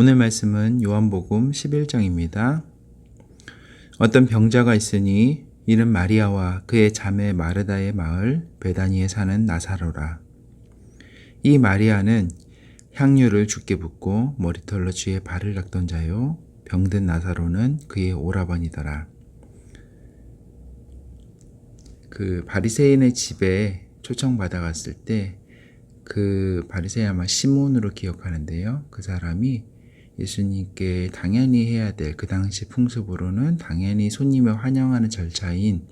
오늘 말씀은 요한복음 11장입니다. 어떤 병자가 있으니 이는 마리아와 그의 자매 마르다의 마을 베다니에 사는 나사로라. 이 마리아는 향유를 주께 붓고 머리털로 주의 발을 닦던 자요, 병든 나사로는 그의 오라버니더라. 그 바리새인의 집에 초청받아 갔을 때 그 바리새인 아마 시몬으로 기억하는데요. 그 사람이 예수님께 당연히 해야 될 그 당시 풍습으로는 당연히 손님을 환영하는 절차인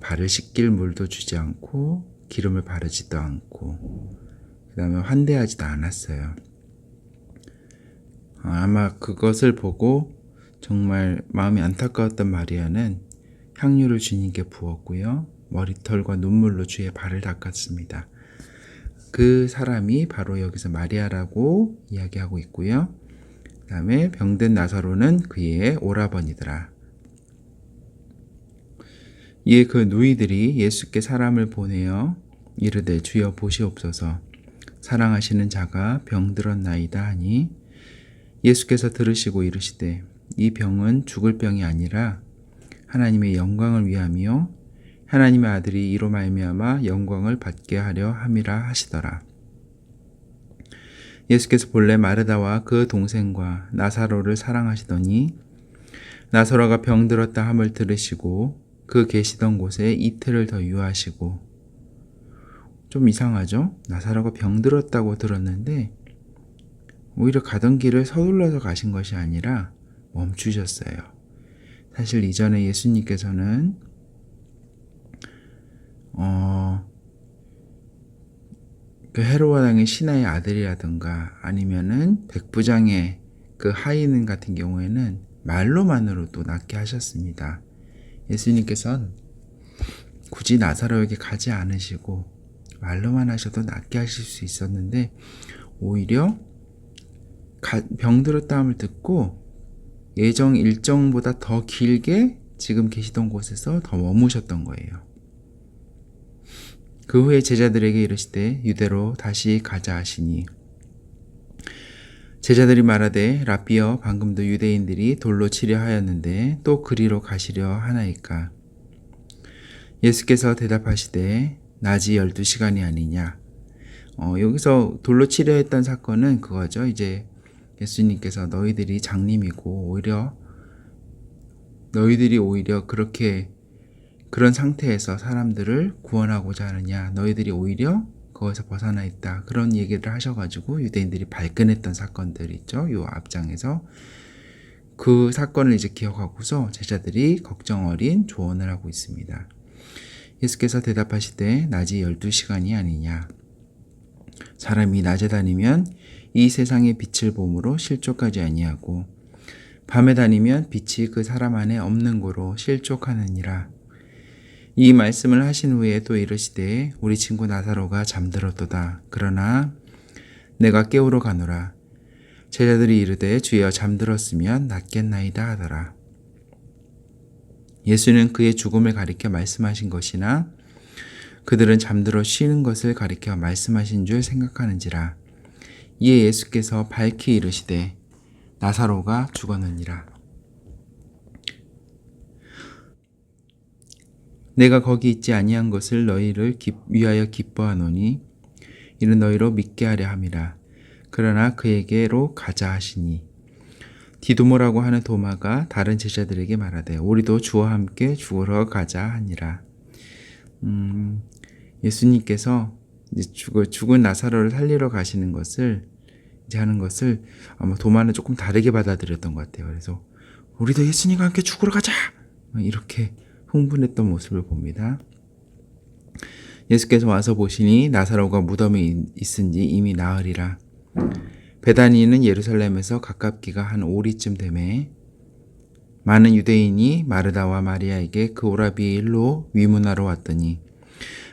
발을 씻길 물도 주지 않고 기름을 바르지도 않고 그 다음에 환대하지도 않았어요. 아마 그것을 보고 정말 마음이 안타까웠던 마리아는 향유를 주님께 부었고요. 머리털과 눈물로 주의 발을 닦았습니다. 그 사람이 바로 여기서 마리아라고 이야기하고 있고요. 그 다음에 병든 나사로는 그의 오라버니더라. 이에 그 누이들이 예수께 사람을 보내어 이르되 주여 보시옵소서, 사랑하시는 자가 병들었나이다 하니 예수께서 들으시고 이르시되 이 병은 죽을 병이 아니라 하나님의 영광을 위함이요 하나님의 아들이 이로 말미암아 영광을 받게 하려 함이라 하시더라. 예수께서 본래 마르다와 그 동생과 나사로를 사랑하시더니 나사로가 병들었다 함을 들으시고 그 계시던 곳에 이틀을 더 유하시고. 좀 이상하죠? 나사로가 병들었다고 들었는데 오히려 가던 길을 서둘러서 가신 것이 아니라 멈추셨어요. 사실 이전에 예수님께서는 그 헤로드 왕의 신하의 아들이라든가 아니면은 백부장의 그 하인 같은 경우에는 말로만으로도 낫게 하셨습니다. 예수님께서는 굳이 나사로에게 가지 않으시고 말로만 하셔도 낫게 하실 수 있었는데 오히려 병들었다함을 듣고 예정 일정보다 더 길게 지금 계시던 곳에서 더 머무셨던 거예요. 그 후에 제자들에게 이르시되 유대로 다시 가자 하시니 제자들이 말하되 랍비여 방금도 유대인들이 돌로 치려 하였는데 또 그리로 가시려 하나이까. 예수께서 대답하시되 낮이 12시간이 아니냐. 여기서 돌로 치려 했던 사건은 그거죠. 이제 예수님께서 너희들이 장님이고 너희들이 오히려 그런 상태에서 사람들을 구원하고자 하느냐, 너희들이 오히려 거기서 벗어나 있다, 그런 얘기를 하셔가지고 유대인들이 발끈했던 사건들 있죠. 요 앞장에서 그 사건을 이제 기억하고서 제자들이 걱정 어린 조언을 하고 있습니다. 예수께서 대답하시되 낮이 12시간이 아니냐. 사람이 낮에 다니면 이 세상의 빛을 봄으로 실족하지 아니하고 밤에 다니면 빛이 그 사람 안에 없는 고로 실족하느니라. 이 말씀을 하신 후에 또 이르시되 우리 친구 나사로가 잠들었도다. 그러나 내가 깨우러 가노라. 제자들이 이르되 주여 잠들었으면 낫겠나이다 하더라. 예수는 그의 죽음을 가리켜 말씀하신 것이나 그들은 잠들어 쉬는 것을 가리켜 말씀하신 줄 생각하는지라. 이에 예수께서 밝히 이르시되 나사로가 죽었느니라. 내가 거기 있지 아니한 것을 너희를 위하여 기뻐하노니 이는 너희로 믿게 하려 함이라. 그러나 그에게로 가자 하시니 디도모라고 하는 도마가 다른 제자들에게 말하되 우리도 주와 함께 죽으러 가자 하니라. 예수님께서 이제 죽은 나사로를 살리러 가시는 것을 이제 하는 것을 아마 도마는 조금 다르게 받아들였던 것 같아요. 그래서 우리도 예수님과 함께 죽으러 가자 이렇게 흥분했던 모습을 봅니다. 예수께서 와서 보시니 나사로가 무덤에 있은지 이미 나으리라. 베다니는 예루살렘에서 가깝기가 한 오리쯤 되매 많은 유대인이 마르다와 마리아에게 그 오라비의 일로 위문하러 왔더니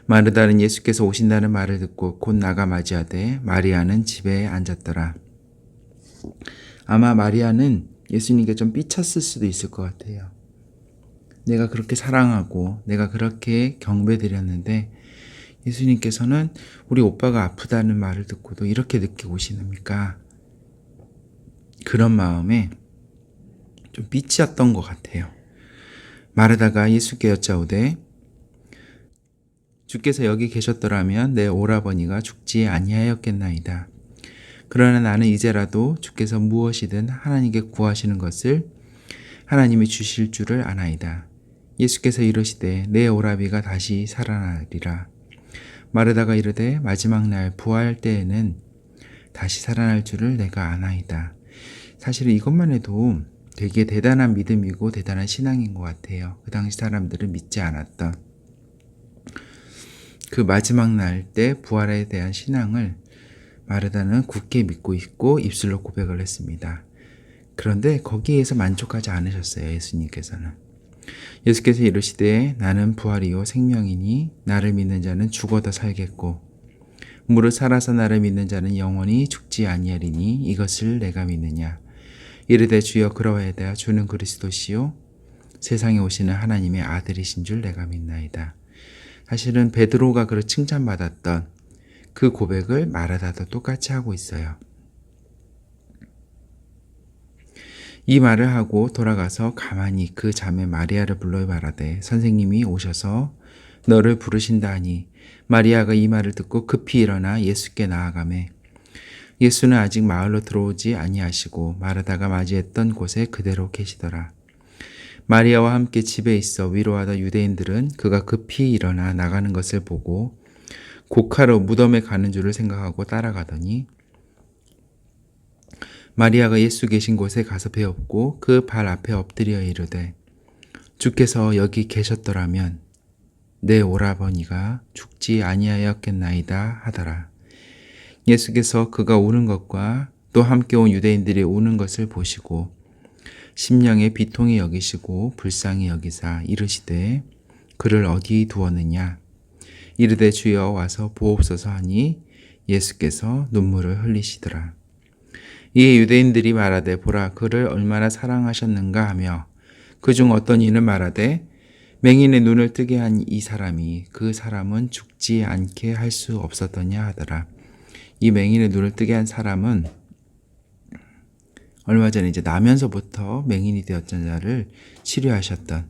마르다는 예수께서 오신다는 말을 듣고 곧 나가 맞이하되 마리아는 집에 앉았더라. 아마 마리아는 예수님께 좀 삐쳤을 수도 있을 것 같아요. 내가 그렇게 사랑하고 내가 그렇게 경배드렸는데 예수님께서는 우리 오빠가 아프다는 말을 듣고도 이렇게 늦게 오시니까 그런 마음에 좀 삐치었던 것 같아요. 마르다가 예수께 여짜오되 주께서 여기 계셨더라면 내 오라버니가 죽지 아니하였겠나이다. 그러나 나는 이제라도 주께서 무엇이든 하나님께 구하시는 것을 하나님이 주실 줄을 아나이다. 예수께서 이르시되 내 오라비가 다시 살아나리라. 마르다가 이르되 마지막 날 부활 때에는 다시 살아날 줄을 내가 아나이다. 사실은 이것만 해도 되게 대단한 믿음이고 대단한 신앙인 것 같아요. 그 당시 사람들은 믿지 않았던 그 마지막 날 때 부활에 대한 신앙을 마르다는 굳게 믿고 있고 입술로 고백을 했습니다. 그런데 거기에서 만족하지 않으셨어요. 예수님께서는. 예수께서 이르시되 나는 부활이요 생명이니 나를 믿는 자는 죽어도 살겠고 무릇 살아서 나를 믿는 자는 영원히 죽지 아니하리니 이것을 내가 믿느냐. 이르되 주여 그러하여다 주는 그리스도시요 세상에 오시는 하나님의 아들이신 줄 내가 믿나이다. 사실은 베드로가 그렇게 칭찬받았던 그 고백을 마르다도 똑같이 하고 있어요. 이 말을 하고 돌아가서 가만히 그 자매 마리아를 불러 말하되 선생님이 오셔서 너를 부르신다 하니 마리아가 이 말을 듣고 급히 일어나 예수께 나아가매 예수는 아직 마을로 들어오지 아니하시고 마르다가 맞이했던 곳에 그대로 계시더라. 마리아와 함께 집에 있어 위로하다 유대인들은 그가 급히 일어나 나가는 것을 보고 곡하러 무덤에 가는 줄을 생각하고 따라가더니 마리아가 예수 계신 곳에 가서 배웠고 그 발 앞에 엎드려 이르되 주께서 여기 계셨더라면 내 오라버니가 죽지 아니하였겠나이다 하더라. 예수께서 그가 우는 것과 또 함께 온 유대인들이 우는 것을 보시고 심령에 비통히 여기시고 불쌍히 여기사 이르시되 그를 어디 두었느냐. 이르되 주여 와서 보옵소서 하니 예수께서 눈물을 흘리시더라. 이에 유대인들이 말하되 보라 그를 얼마나 사랑하셨는가 하며 그중 어떤 이는 말하되 맹인의 눈을 뜨게 한 이 사람이 그 사람은 죽지 않게 할 수 없었더냐 하더라. 이 맹인의 눈을 뜨게 한 사람은 얼마 전에 이제 나면서부터 맹인이 되었던 자를 치료하셨던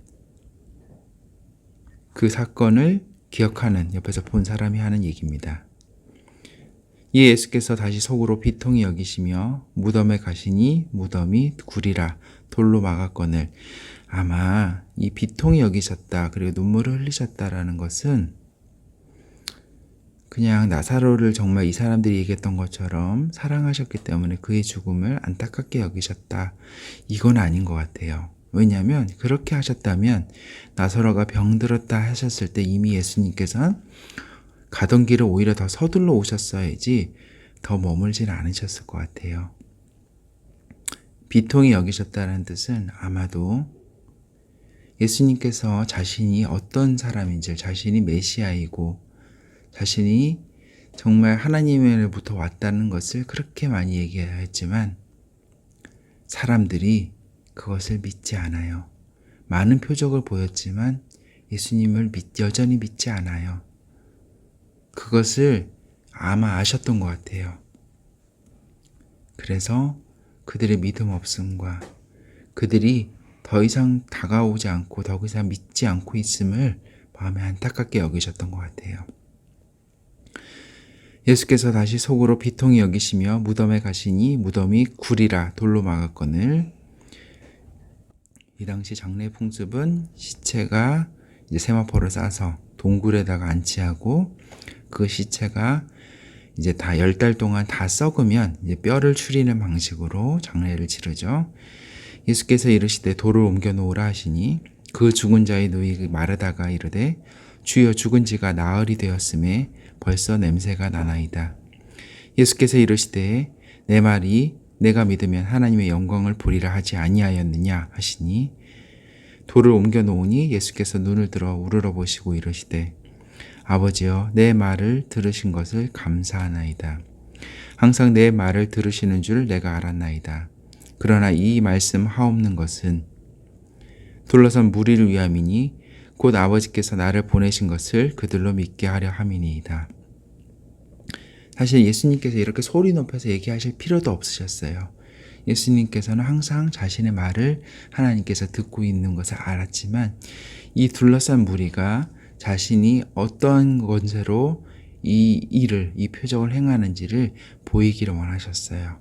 그 사건을 기억하는 옆에서 본 사람이 하는 얘기입니다. 이에 예수께서 다시 속으로 비통히 여기시며 무덤에 가시니 무덤이 구리라 돌로 막았거늘. 아마 이 비통히 여기셨다 그리고 눈물을 흘리셨다라는 것은 그냥 나사로를 정말 이 사람들이 얘기했던 것처럼 사랑하셨기 때문에 그의 죽음을 안타깝게 여기셨다. 이건 아닌 것 같아요. 왜냐하면 그렇게 하셨다면 나사로가 병들었다 하셨을 때 이미 예수님께서는 가던 길을 오히려 더 서둘러 오셨어야지 더 머물진 않으셨을 것 같아요. 비통히 여기셨다는 뜻은 아마도 예수님께서 자신이 어떤 사람인지 자신이 메시아이고 자신이 정말 하나님으로부터 왔다는 것을 그렇게 많이 얘기했지만 사람들이 그것을 믿지 않아요. 많은 표적을 보였지만 예수님을 여전히 믿지 않아요. 그것을 아마 아셨던 것 같아요. 그래서 그들의 믿음 없음과 그들이 더 이상 다가오지 않고 더 이상 믿지 않고 있음을 마음에 안타깝게 여기셨던 것 같아요. 예수께서 다시 속으로 비통히 여기시며 무덤에 가시니 무덤이 구리라 돌로 막았거늘. 이 당시 장례 풍습은 시체가 이제 세마포를 싸서 동굴에다가 안치하고 그 시체가 이제 다 10달 동안 다 썩으면 이제 뼈를 추리는 방식으로 장례를 치르죠. 예수께서 이르시되 돌을 옮겨 놓으라 하시니 그 죽은 자의 누이 마르다가 이르되 주여 죽은 지가 나흘이 되었음에 벌써 냄새가 나나이다. 예수께서 이르시되 내 말이 내가 믿으면 하나님의 영광을 보리라 하지 아니하였느냐 하시니 돌을 옮겨 놓으니 예수께서 눈을 들어 우러러 보시고 이르시되 아버지여 내 말을 들으신 것을 감사하나이다. 항상 내 말을 들으시는 줄 내가 알았나이다. 그러나 이 말씀 하옵는 것은 둘러선 무리를 위함이니 곧 아버지께서 나를 보내신 것을 그들로 믿게 하려 함이니이다. 사실 예수님께서 이렇게 소리 높여서 얘기하실 필요도 없으셨어요. 예수님께서는 항상 자신의 말을 하나님께서 듣고 있는 것을 알았지만 이 둘러싼 무리가 자신이 어떠한 권세로 이 표적을 행하는지를 보이기를 원하셨어요.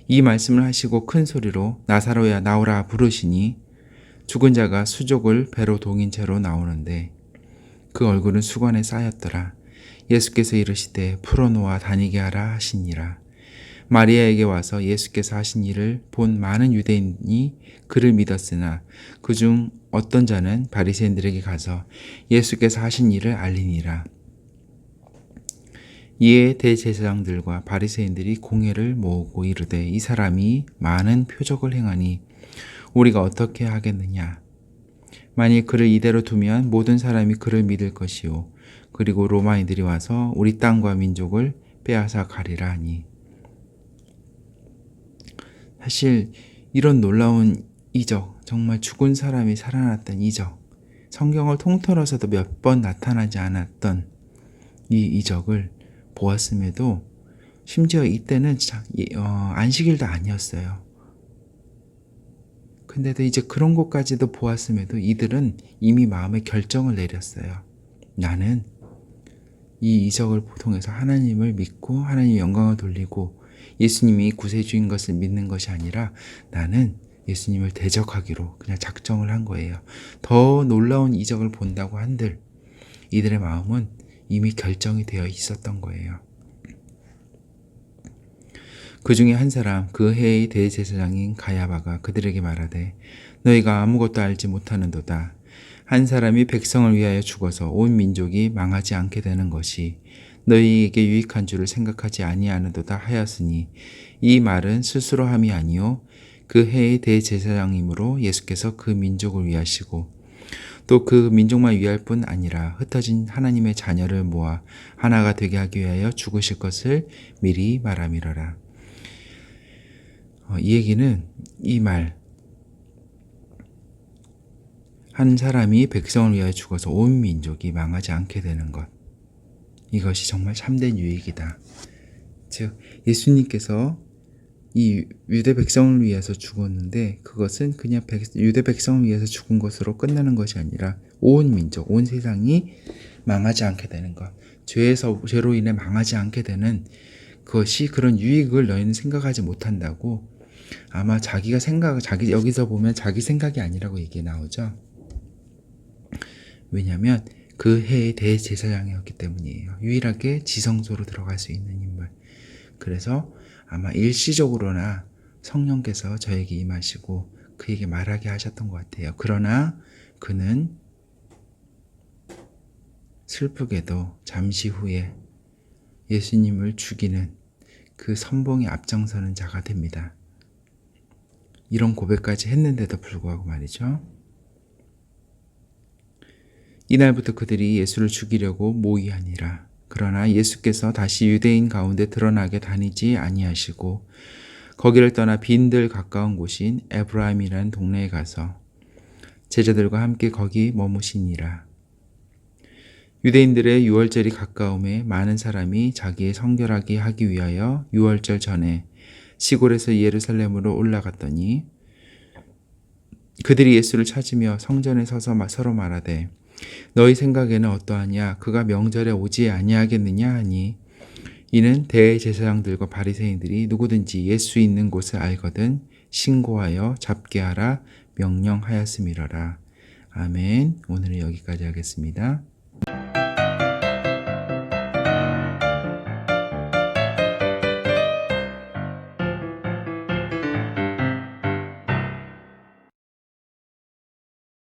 이 말씀을 하시고 큰 소리로 나사로야 나오라 부르시니 죽은 자가 수족을 배로 동인 채로 나오는데 그 얼굴은 수건에 쌓였더라. 예수께서 이르시되 풀어놓아 다니게 하라 하시니라. 마리아에게 와서 예수께서 하신 일을 본 많은 유대인이 그를 믿었으나 그중 어떤 자는 바리새인들에게 가서 예수께서 하신 일을 알리니라. 이에 대제사장들과 바리새인들이 공회를 모으고 이르되 이 사람이 많은 표적을 행하니 우리가 어떻게 하겠느냐. 만일 그를 이대로 두면 모든 사람이 그를 믿을 것이요 그리고 로마인들이 와서 우리 땅과 민족을 빼앗아 가리라 하니. 사실 이런 놀라운 이적, 정말 죽은 사람이 살아났던 이적, 성경을 통틀어서도 몇 번 나타나지 않았던 이 이적을 보았음에도 심지어 이때는 안식일도 아니었어요. 근데도 이제 그런 것까지도 보았음에도 이들은 이미 마음의 결정을 내렸어요. 나는 이 이적을 통해서 하나님을 믿고 하나님의 영광을 돌리고 예수님이 구세주인 것을 믿는 것이 아니라 나는 예수님을 대적하기로 그냥 작정을 한 거예요. 더 놀라운 이적을 본다고 한들 이들의 마음은 이미 결정이 되어 있었던 거예요. 그 중에 한 사람 그 해의 대제사장인 가야바가 그들에게 말하되 너희가 아무것도 알지 못하는도다. 한 사람이 백성을 위하여 죽어서 온 민족이 망하지 않게 되는 것이 너희에게 유익한 줄을 생각하지 아니하는도다 하였으니 이 말은 스스로 함이 아니요 그 해의 대제사장이므로 예수께서 그 민족을 위하시고 또 그 민족만 위할 뿐 아니라 흩어진 하나님의 자녀를 모아 하나가 되게 하기 위하여 죽으실 것을 미리 말함이러라. 이 얘기는 이 말, 한 사람이 백성을 위하여 죽어서 온 민족이 망하지 않게 되는 것, 이것이 정말 참된 유익이다. 즉 예수님께서 이 유대 백성을 위해서 죽었는데 그것은 그냥 유대 백성을 위해서 죽은 것으로 끝나는 것이 아니라 온 민족, 온 세상이 망하지 않게 되는 것, 죄로 인해 망하지 않게 되는 그것이 그런 유익을 너희는 생각하지 못한다고. 아마 여기서 보면 자기 생각이 아니라고 얘기 나오죠. 왜냐하면 그 해의 대제사장이었기 때문이에요. 유일하게 지성소로 들어갈 수 있는 인물. 그래서 아마 일시적으로나 성령께서 저에게 임하시고 그에게 말하게 하셨던 것 같아요. 그러나 그는 슬프게도 잠시 후에 예수님을 죽이는 그 선봉에 앞장서는 자가 됩니다. 이런 고백까지 했는데도 불구하고 말이죠. 이날부터 그들이 예수를 죽이려고 모의하니라. 그러나 예수께서 다시 유대인 가운데 드러나게 다니지 아니하시고 거기를 떠나 빈들 가까운 곳인 에브라임이라는 동네에 가서 제자들과 함께 거기 머무시니라. 유대인들의 유월절이 가까움에 많은 사람이 자기의 성결하게 하기 위하여 유월절 전에 시골에서 예루살렘으로 올라갔더니 그들이 예수를 찾으며 성전에 서서 서로 말하되 너희 생각에는 어떠하냐? 그가 명절에 오지 아니하겠느냐 하니 이는 대제사장들과 바리새인들이 누구든지 예수 있는 곳을 알거든 신고하여 잡게 하라 명령하였음이러라. 아멘. 오늘은 여기까지 하겠습니다.